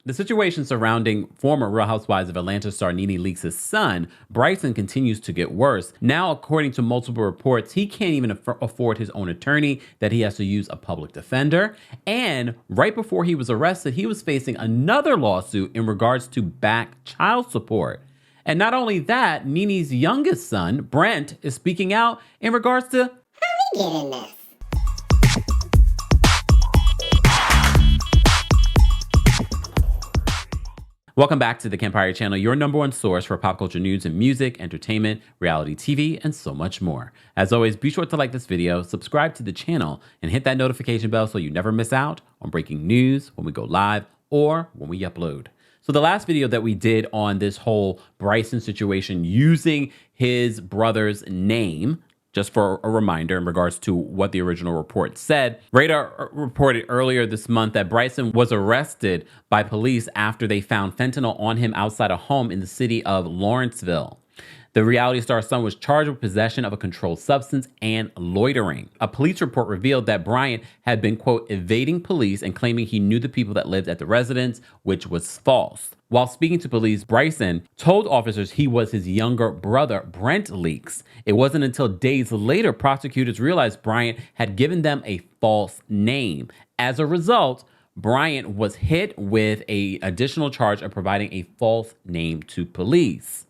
The situation surrounding former Real Housewives of Atlanta star NeNe Leakes' son, Bryson, continues to get worse. Now, according to multiple reports, he can't even afford his own attorney, that he has to use a public defender. And right before he was arrested, he was facing another lawsuit in regards to back child support. And not only that, NeNe's youngest son, Brentt, is speaking out in regards to how we get in this. Welcome back to the Kempire channel, your number one source for pop culture news and music, entertainment, reality TV, and so much more. As always, be sure to like this video, subscribe to the channel, and hit that notification bell so you never miss out on breaking news when we go live or when we upload. So the last video that we did on this whole Bryson situation using his brother's name, just for a reminder in regards to what the original report said, Radar reported earlier this month that Bryson was arrested by police after they found fentanyl on him outside a home in the city of Lawrenceville. The reality star's son was charged with possession of a controlled substance and loitering. A police report revealed that Bryant had been, quote, evading police and claiming he knew the people that lived at the residence, which was false. While speaking to police, Bryson told officers he was his younger brother, Brentt Leakes. It wasn't until days later prosecutors realized Bryant had given them a false name. As a result, Bryant was hit with an additional charge of providing a false name to police.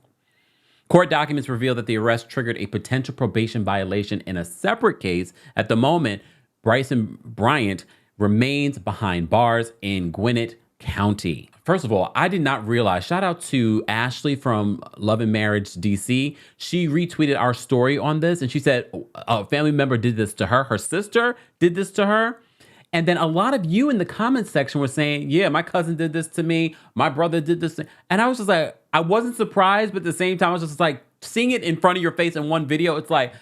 Court documents reveal that the arrest triggered a potential probation violation in a separate case. At the moment, Bryson Bryant remains behind bars in Gwinnett County. First of all, I did not realize, shout out to Ashley from Love and Marriage DC. She retweeted our story on this and she said a family member did this to her. Her sister did this to her. And then a lot of you in the comments section were saying, yeah, my cousin did this to me. My brother did this. And I was just like, I wasn't surprised, but at the same time, I was just like, seeing it in front of your face in one video, it's like,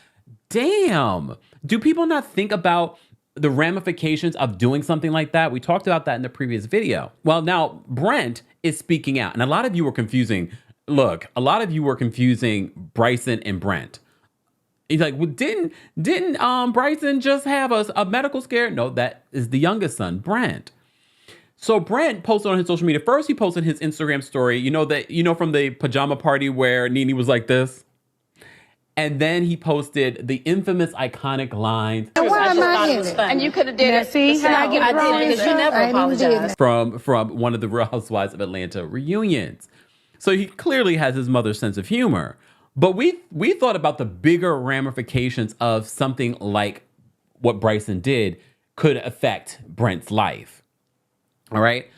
damn, do people not think about the ramifications of doing something like that? We talked about that in the previous video. Well, now Brentt is speaking out. And a lot of you were confusing. Look, a lot of you were confusing Bryson and Brentt. He's like, well, didn't Bryson just have a medical scare? No, that is the youngest son, Brentt. So Brentt posted on his social media. First, he posted his Instagram story. From the pajama party where NeNe was like this. And then he posted the infamous iconic lines. And why am I in it? And you could have did it. See, I did because you never apologized. From one of the Real Housewives of Atlanta reunions. So he clearly has his mother's sense of humor. But we thought about the bigger ramifications of something like what Bryson did could affect Brentt's life. All right.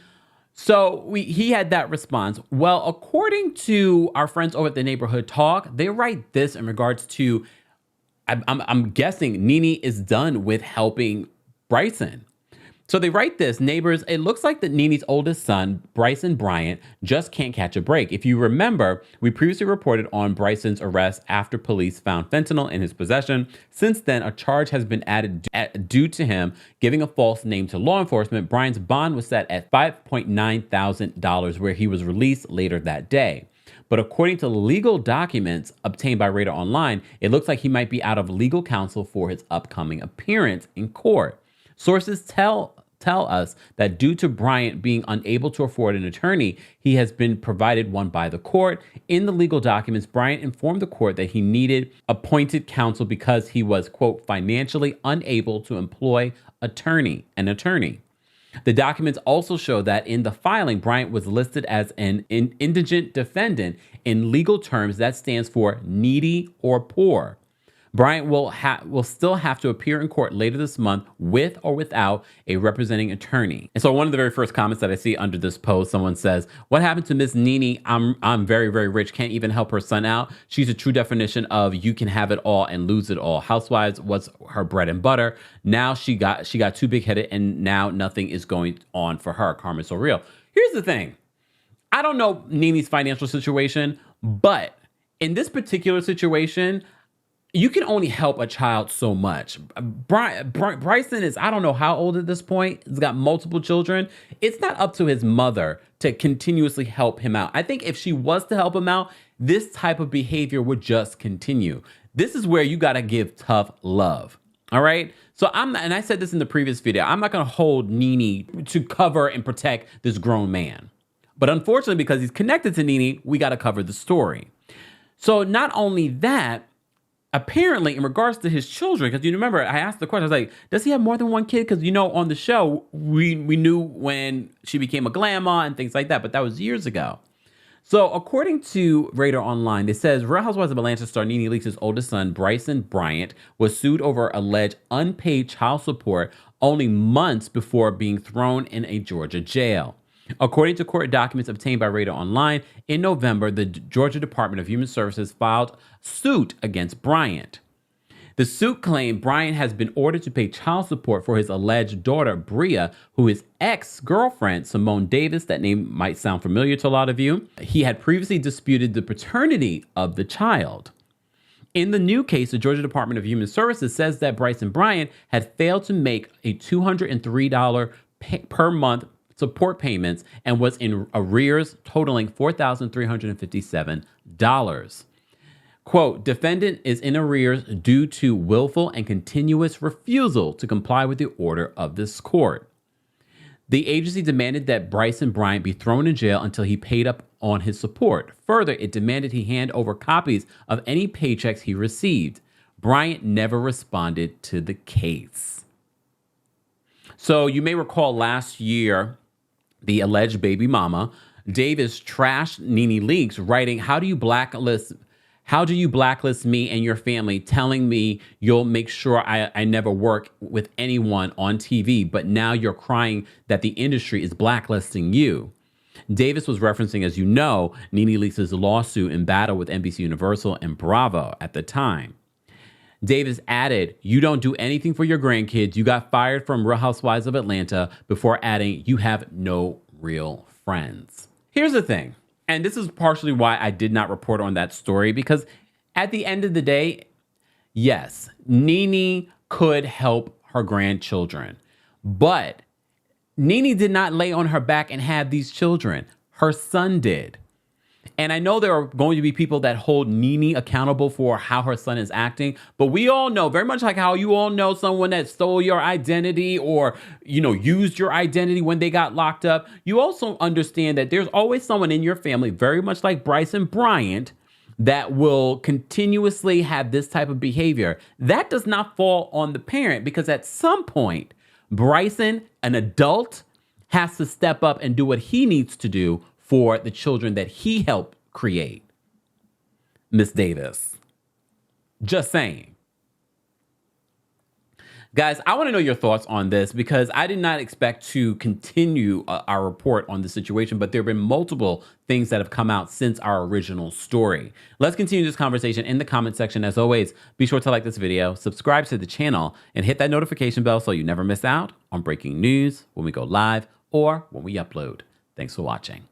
So he had that response. Well, according to our friends over at the Neighborhood Talk, they write this in regards to, I'm guessing NeNe is done with helping Bryson. So they write this, neighbors, it looks like that NeNe's oldest son, Bryson Bryant, just can't catch a break. If you remember, we previously reported on Bryson's arrest after police found fentanyl in his possession. Since then, a charge has been added due to him giving a false name to law enforcement. Bryant's bond was set at $5.9 thousand, where he was released later that day. But according to legal documents obtained by Radar Online, it looks like he might be out of legal counsel for his upcoming appearance in court. Sources tell us that due to Bryant being unable to afford an attorney, he has been provided one by the court. In the legal documents, Bryant informed the court that he needed appointed counsel because he was, quote, financially unable to employ an attorney. The documents also show that in the filing, Bryant was listed as an indigent defendant. In legal terms, that stands for needy or poor. Bryant will still have to appear in court later this month with or without a representing attorney. And so one of the very first comments that I see under this post, someone says, what happened to Miss NeNe? I'm very, very rich. Can't even help her son out. She's a true definition of you can have it all and lose it all. Housewives was her bread and butter. Now she got too big headed and now nothing is going on for her. Karma's so real. Here's the thing. I don't know NeNe's financial situation, but in this particular situation, you can only help a child so much. Bryson is, I don't know how old at this point. He's got multiple children. It's not up to his mother to continuously help him out. I think if she was to help him out, this type of behavior would just continue. This is where you got to give tough love. All right. So and I said this in the previous video, I'm not going to hold NeNe to cover and protect this grown man. But unfortunately, because he's connected to NeNe, we got to cover the story. So not only that, apparently in regards to his children, because you remember I asked the question, I was like, does he have more than one kid? Because, on the show, we knew when she became a grandma and things like that, but that was years ago. So according to Radar Online, it says Real Housewives of Atlanta star NeNe Leakes' oldest son, Bryson Bryant, was sued over alleged unpaid child support only months before being thrown in a Georgia jail. According to court documents obtained by Radar Online, in November, the Georgia Department of Human Services filed suit against Bryant. The suit claimed Bryant has been ordered to pay child support for his alleged daughter, Bria, who is ex-girlfriend, Simone Davis. That name might sound familiar to a lot of you. He had previously disputed the paternity of the child. In the new case, the Georgia Department of Human Services says that Bryson Bryant had failed to make a $203 per month support payments and was in arrears totaling $4,357. Quote, defendant is in arrears due to willful and continuous refusal to comply with the order of this court. The agency demanded that Bryson Bryant be thrown in jail until he paid up on his support. Further, it demanded he hand over copies of any paychecks he received. Bryant never responded to the case. So you may recall last year, the alleged baby mama, Davis, trashed NeNe Leakes, writing, how do you blacklist me and your family, telling me you'll make sure I never work with anyone on TV, but now you're crying that the industry is blacklisting you. Davis was referencing, as you know, NeNe Leakes' lawsuit in battle with NBC Universal and Bravo at the time. Davis added, you don't do anything for your grandkids. You got fired from Real Housewives of Atlanta, before adding, you have no real friends. Here's the thing, and this is partially why I did not report on that story, because at the end of the day, yes, NeNe could help her grandchildren, but NeNe did not lay on her back and have these children. Her son did. And I know there are going to be people that hold NeNe accountable for how her son is acting, but we all know, very much like how you all know someone that stole your identity or, used your identity when they got locked up. You also understand that there's always someone in your family, very much like Bryson Bryant, that will continuously have this type of behavior. That does not fall on the parent, because at some point, Bryson, an adult, has to step up and do what he needs to do for the children that he helped create. Miss Davis. Just saying. Guys, I want to know your thoughts on this, because I did not expect to continue our report on the situation, but there have been multiple things that have come out since our original story. Let's continue this conversation in the comment section. As always, be sure to like this video, subscribe to the channel, and hit that notification bell so you never miss out on breaking news when we go live or when we upload. Thanks for watching.